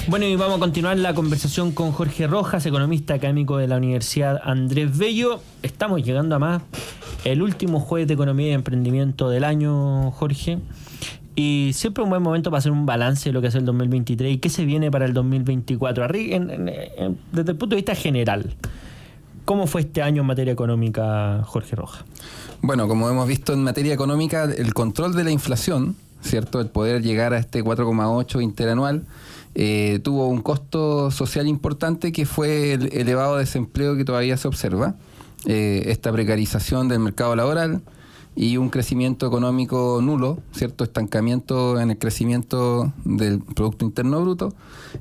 Bueno, y vamos a continuar la conversación con Jorge Rojas, economista académico de la Universidad Andrés Bello. Estamos llegando a más el último jueves de economía y emprendimiento del año, Jorge. Y siempre un buen momento para hacer un balance de lo que es el 2023 y qué se viene para el 2024. Desde el punto de vista general, ¿cómo fue este año en materia económica, Jorge Rojas? Bueno, como hemos visto en materia económica, el control de la inflación, ¿cierto? El poder llegar a este 4,8 interanual, tuvo un costo social importante que fue el elevado desempleo que todavía se observa, esta precarización del mercado laboral y un crecimiento económico nulo, ¿cierto? Estancamiento en el crecimiento del Producto Interno Bruto.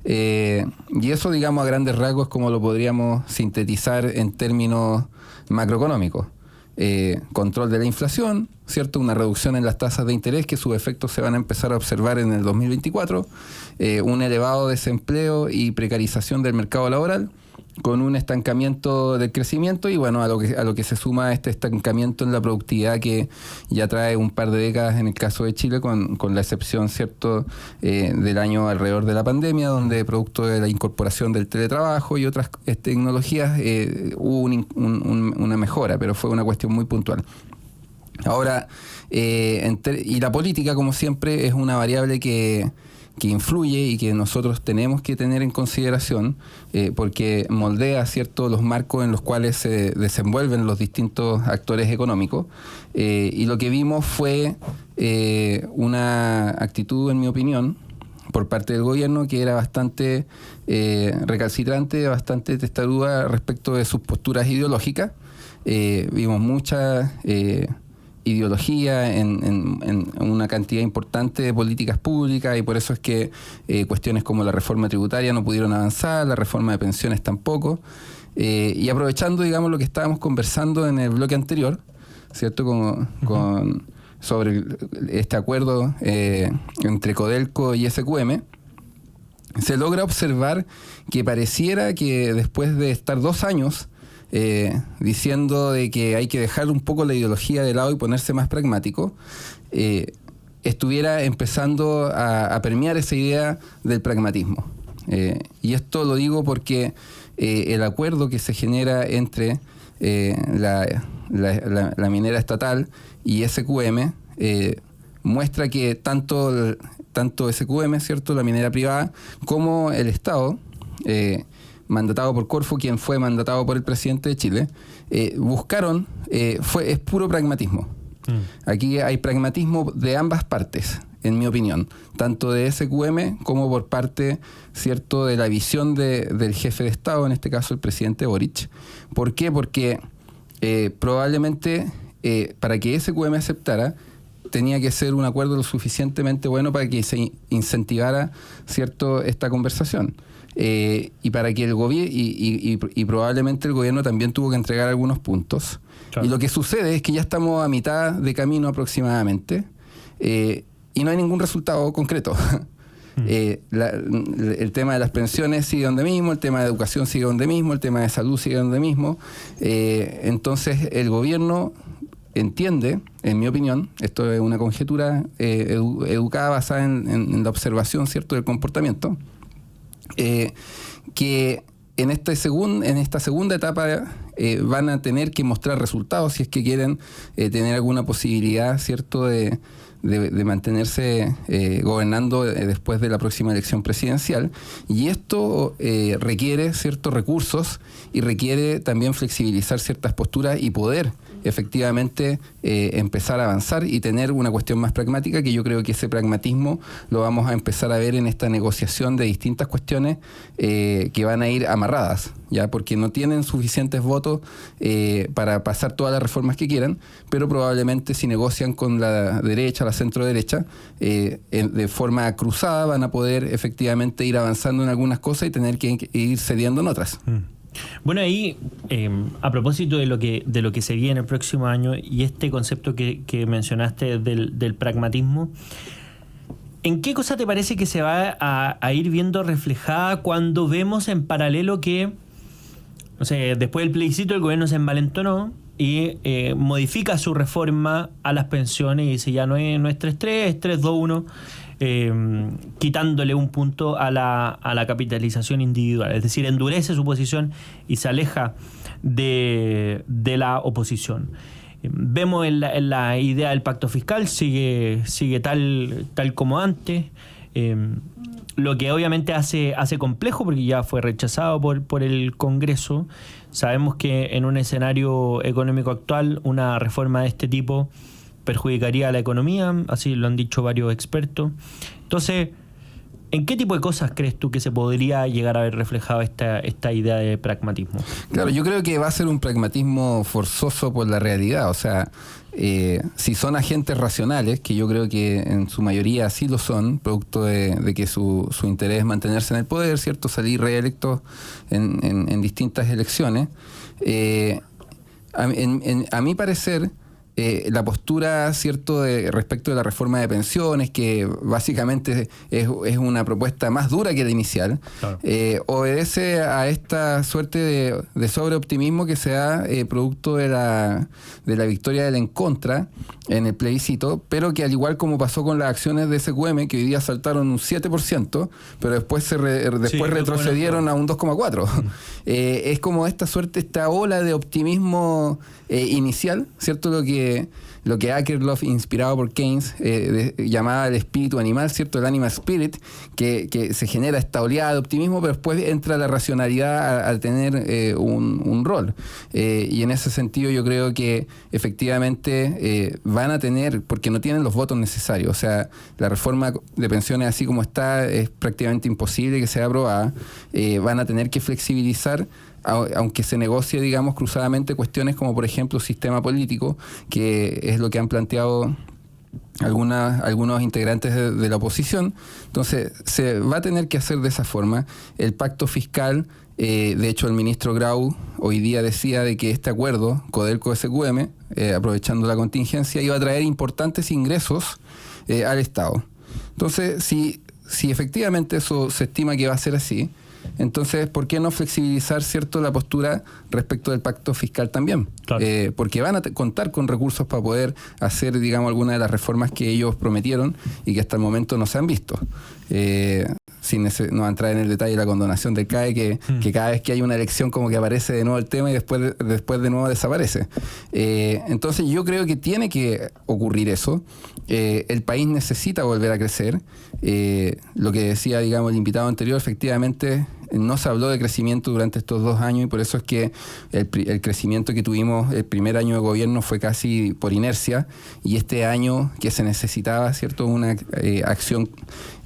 Y eso, digamos, a grandes rasgos, como lo podríamos sintetizar en términos macroeconómicos. Control de la inflación, ¿cierto? Una reducción en las tasas de interés que sus efectos se van a empezar a observar en el 2024, un elevado desempleo y precarización del mercado laboral con un estancamiento del crecimiento y bueno, a lo que se suma este estancamiento en la productividad que ya trae un par de décadas en el caso de Chile con la excepción, ¿cierto? Del año alrededor de la pandemia, donde producto de la incorporación del teletrabajo y otras tecnologías hubo una mejora, pero fue una cuestión muy puntual. Ahora, y la política, como siempre, es una variable que influye y que nosotros tenemos que tener en consideración porque moldea, ¿cierto?, los marcos en los cuales se desenvuelven los distintos actores económicos. Y lo que vimos fue una actitud, en mi opinión, por parte del gobierno que era bastante recalcitrante, bastante testaruda respecto de sus posturas ideológicas. Vimos mucha ideología en una cantidad importante de políticas públicas y por eso es que cuestiones como la reforma tributaria no pudieron avanzar, la reforma de pensiones tampoco. Y aprovechando, digamos, lo que estábamos conversando en el bloque anterior, ¿cierto? Sobre este acuerdo entre Codelco y SQM, se logra observar que pareciera que después de estar 2 años diciendo de que hay que dejar un poco la ideología de lado y ponerse más pragmático, estuviera empezando a permear esa idea del pragmatismo. Y esto lo digo porque el acuerdo que se genera entre la minera estatal y SQM muestra que tanto SQM, ¿cierto?, la minera privada, como el Estado, mandatado por Corfo, quien fue mandatado por el presidente de Chile, buscaron, es puro pragmatismo. Aquí hay pragmatismo de ambas partes, en mi opinión, tanto de SQM como por parte, ¿cierto?, de la visión del jefe de Estado, en este caso el presidente Boric. ¿Por qué? Porque probablemente para que SQM aceptara, tenía que ser un acuerdo lo suficientemente bueno para que se incentivara, ¿cierto?, esta conversación. Y para que el gobierno y probablemente el gobierno también tuvo que entregar algunos puntos. Claro. Y lo que sucede es que ya estamos a mitad de camino aproximadamente y no hay ningún resultado concreto. El tema de las pensiones sigue donde mismo, el tema de educación sigue donde mismo, el tema de salud sigue donde mismo. Entonces el gobierno entiende, en mi opinión, esto es una conjetura educada basada en la observación, ¿cierto?, del comportamiento, que en esta segunda etapa van a tener que mostrar resultados si es que quieren tener alguna posibilidad, ¿cierto?, de mantenerse gobernando después de la próxima elección presidencial. Y esto requiere ciertos recursos y requiere también flexibilizar ciertas posturas y poder efectivamente empezar a avanzar y tener una cuestión más pragmática, que yo creo que ese pragmatismo lo vamos a empezar a ver en esta negociación de distintas cuestiones que van a ir amarradas, ya, porque no tienen suficientes votos para pasar todas las reformas que quieran, pero probablemente si negocian con la derecha, la centro derecha, de forma cruzada van a poder efectivamente ir avanzando en algunas cosas y tener que ir cediendo en otras. Bueno, ahí, a propósito de lo que se viene el próximo año y este concepto que mencionaste del pragmatismo, ¿en qué cosa te parece que se va a ir viendo reflejada cuando vemos en paralelo que, no sé, después del plebiscito el gobierno se envalentonó y modifica su reforma a las pensiones y dice ya no es 3-3, es 3-2-1, quitándole un punto a la capitalización individual. Es decir, endurece su posición y se aleja de la oposición. Vemos en la idea del pacto fiscal, sigue tal como antes, lo que obviamente hace complejo porque ya fue rechazado por el Congreso. Sabemos que en un escenario económico actual una reforma de este tipo perjudicaría a la economía, así lo han dicho varios expertos. Entonces, ¿en qué tipo de cosas crees tú que se podría llegar a ver reflejado esta idea de pragmatismo? Claro, yo creo que va a ser un pragmatismo forzoso por la realidad. O sea, si son agentes racionales, que yo creo que en su mayoría sí lo son, producto de que su interés es mantenerse en el poder, ¿cierto? Salir reelectos en distintas elecciones. A mi parecer, la postura, ¿cierto?, respecto de la reforma de pensiones, que básicamente es una propuesta más dura que la inicial, claro, obedece a esta suerte de sobreoptimismo que se da producto de la victoria del en contra en el plebiscito, pero que al igual como pasó con las acciones de SQM, que hoy día saltaron un 7%, pero después retrocedieron a un 2,4%. Es como esta ola de optimismo inicial, ¿cierto? Lo que Akerlof, inspirado por Keynes, llamaba el espíritu animal, ¿cierto? El animal spirit, que se genera esta oleada de optimismo, pero después entra la racionalidad a tener un rol. Y en ese sentido yo creo que efectivamente van a tener, porque no tienen los votos necesarios, o sea, la reforma de pensiones así como está es prácticamente imposible que sea aprobada, van a tener que flexibilizar, aunque se negocie, digamos, cruzadamente cuestiones como, por ejemplo, sistema político, que es lo que han planteado algunos integrantes de la oposición. Entonces, se va a tener que hacer de esa forma. El pacto fiscal, de hecho, el ministro Grau hoy día decía de que este acuerdo, Codelco-SQM, aprovechando la contingencia, iba a traer importantes ingresos al Estado. Entonces, si efectivamente eso se estima que va a ser así, entonces, ¿por qué no flexibilizar, cierto, la postura respecto del pacto fiscal también? Claro. Porque van a contar con recursos para poder hacer, digamos, algunas de las reformas que ellos prometieron y que hasta el momento no se han visto. No entrar en el detalle de la condonación del CAE, que cada vez que hay una elección como que aparece de nuevo el tema y después de nuevo desaparece. Entonces yo creo que tiene que ocurrir eso. El país necesita volver a crecer. Lo que decía, digamos, el invitado anterior, efectivamente no se habló de crecimiento durante estos 2 años y por eso es que el crecimiento que tuvimos el primer año de gobierno fue casi por inercia, y este año que se necesitaba, ¿cierto?, una acción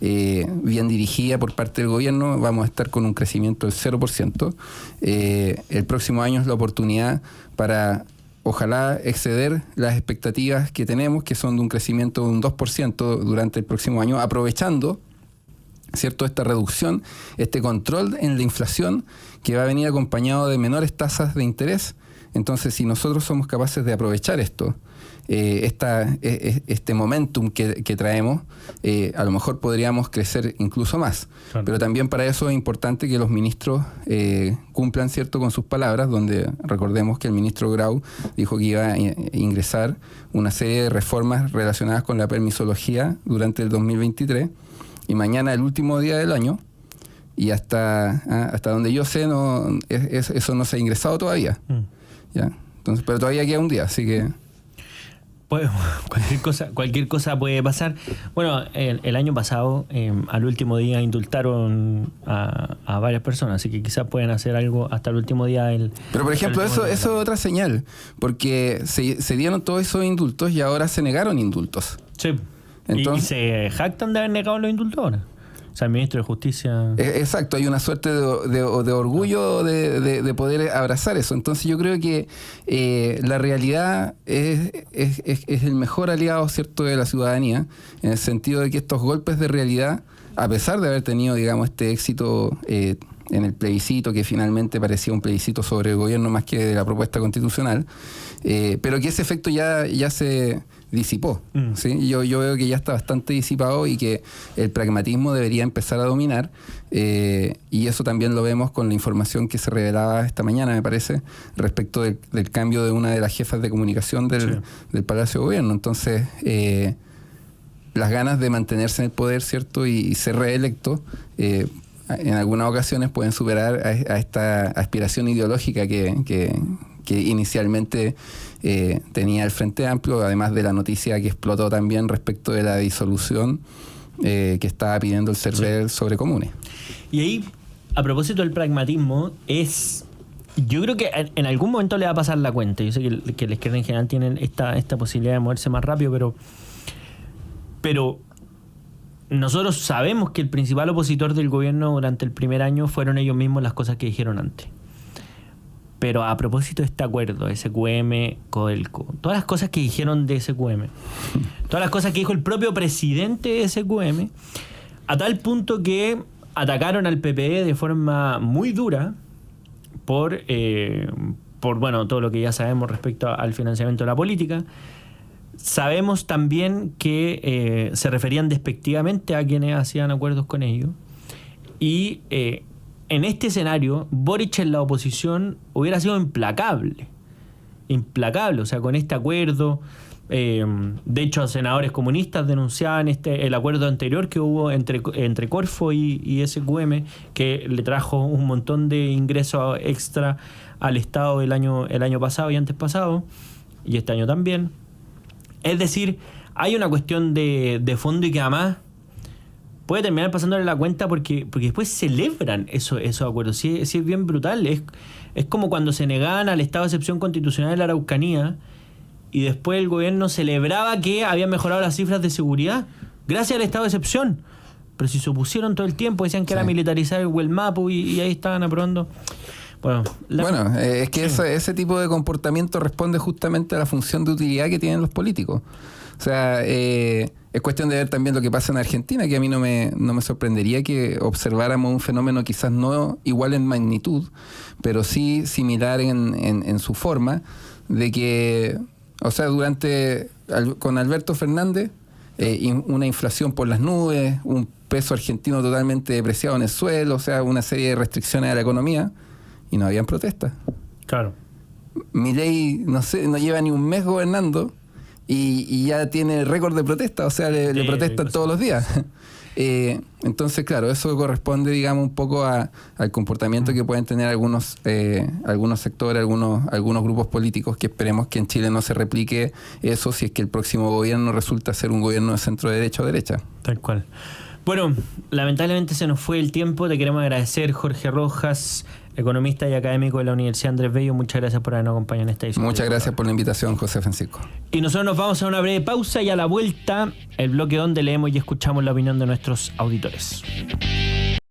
bien dirigida por parte del gobierno, vamos a estar con un crecimiento del 0%. El próximo año es la oportunidad para, ojalá, exceder las expectativas que tenemos, que son de un crecimiento de un 2% durante el próximo año, aprovechando, ¿cierto?, esta reducción, este control en la inflación que va a venir acompañado de menores tasas de interés. Entonces, si nosotros somos capaces de aprovechar esto, este momentum que traemos, a lo mejor podríamos crecer incluso más. Claro. Pero también para eso es importante que los ministros cumplan, ¿cierto?, con sus palabras, donde recordemos que el ministro Grau dijo que iba a ingresar una serie de reformas relacionadas con la permisología durante el 2023, y mañana el último día del año, y hasta donde yo sé eso no se ha ingresado todavía. ¿Ya? Entonces, pero todavía queda un día, así que... Pues, cualquier cosa puede pasar. Bueno, el año pasado, al último día, indultaron a varias personas, así que quizás pueden hacer algo hasta el último día. Pero, por ejemplo, eso es otra señal, porque se dieron todos esos indultos y ahora se negaron indultos. Sí. Entonces, y se jactan de haber negado los indultos ahora. O sea, el ministro de Justicia... Exacto, hay una suerte de orgullo de poder abrazar eso. Entonces yo creo que la realidad es el mejor aliado, ¿cierto?, de la ciudadanía, en el sentido de que estos golpes de realidad, a pesar de haber tenido, digamos, este éxito en el plebiscito, que finalmente parecía un plebiscito sobre el gobierno más que de la propuesta constitucional, pero que ese efecto ya se disipó. ¿Sí? Yo veo que ya está bastante disipado y que el pragmatismo debería empezar a dominar, y eso también lo vemos con la información que se revelaba esta mañana, me parece, respecto del cambio de una de las jefas de comunicación del Palacio de Gobierno. Entonces, las ganas de mantenerse en el poder, ¿cierto? Y ser reelecto, en algunas ocasiones pueden superar a esta aspiración ideológica que inicialmente tenía el Frente Amplio, además de la noticia que explotó también respecto de la disolución que estaba pidiendo el CERVEL sobre comunes. Y ahí, a propósito del pragmatismo, yo creo que en algún momento le va a pasar la cuenta. Yo sé que la izquierda en general tienen esta posibilidad de moverse más rápido, pero nosotros sabemos que el principal opositor del gobierno durante el primer año fueron ellos mismos, las cosas que dijeron antes. Pero a propósito de este acuerdo, SQM, Codelco, todas las cosas que dijeron de SQM, todas las cosas que dijo el propio presidente de SQM, a tal punto que atacaron al PPD de forma muy dura por bueno, todo lo que ya sabemos respecto al financiamiento de la política. Sabemos también que se referían despectivamente a quienes hacían acuerdos con ellos. Y en este escenario, Boric en la oposición hubiera sido implacable. Implacable, o sea, con este acuerdo. De hecho, senadores comunistas denunciaban el acuerdo anterior que hubo entre Corfo y SQM, que le trajo un montón de ingresos extra al Estado el año pasado y antes pasado, y este año también. Es decir, hay una cuestión de fondo y que además puede terminar pasándole la cuenta porque después celebran esos acuerdos. Sí, es bien brutal. Es como cuando se negaban al estado de excepción constitucional de la Araucanía y después el gobierno celebraba que habían mejorado las cifras de seguridad gracias al estado de excepción. Pero si se opusieron todo el tiempo, decían que era militarizar el Huelmapu y ahí estaban aprobando. Bueno, es que ese tipo de comportamiento responde justamente a la función de utilidad que tienen los políticos. O sea, es cuestión de ver también lo que pasa en Argentina, que a mí no me sorprendería que observáramos un fenómeno quizás no igual en magnitud, pero sí similar en su forma, de que, o sea, con Alberto Fernández, una inflación por las nubes, un peso argentino totalmente depreciado en el suelo, o sea, una serie de restricciones a la economía, y no habían protestas. Claro. Milei, no lleva ni un mes gobernando y ya tiene récord de protesta, o sea, le protestan todos los días. Entonces, claro, eso corresponde, digamos, un poco al comportamiento que pueden tener algunos sectores, algunos grupos políticos, que esperemos que en Chile no se replique eso si es que el próximo gobierno resulta ser un gobierno de centro derecha o derecha. Tal cual. Bueno, lamentablemente se nos fue el tiempo. Te queremos agradecer, Jorge Rojas, economista y académico de la Universidad Andrés Bello. Muchas gracias por habernos acompañado en esta edición. Muchas gracias por la invitación, José Francisco. Y nosotros nos vamos a una breve pausa y a la vuelta, el bloque donde leemos y escuchamos la opinión de nuestros auditores.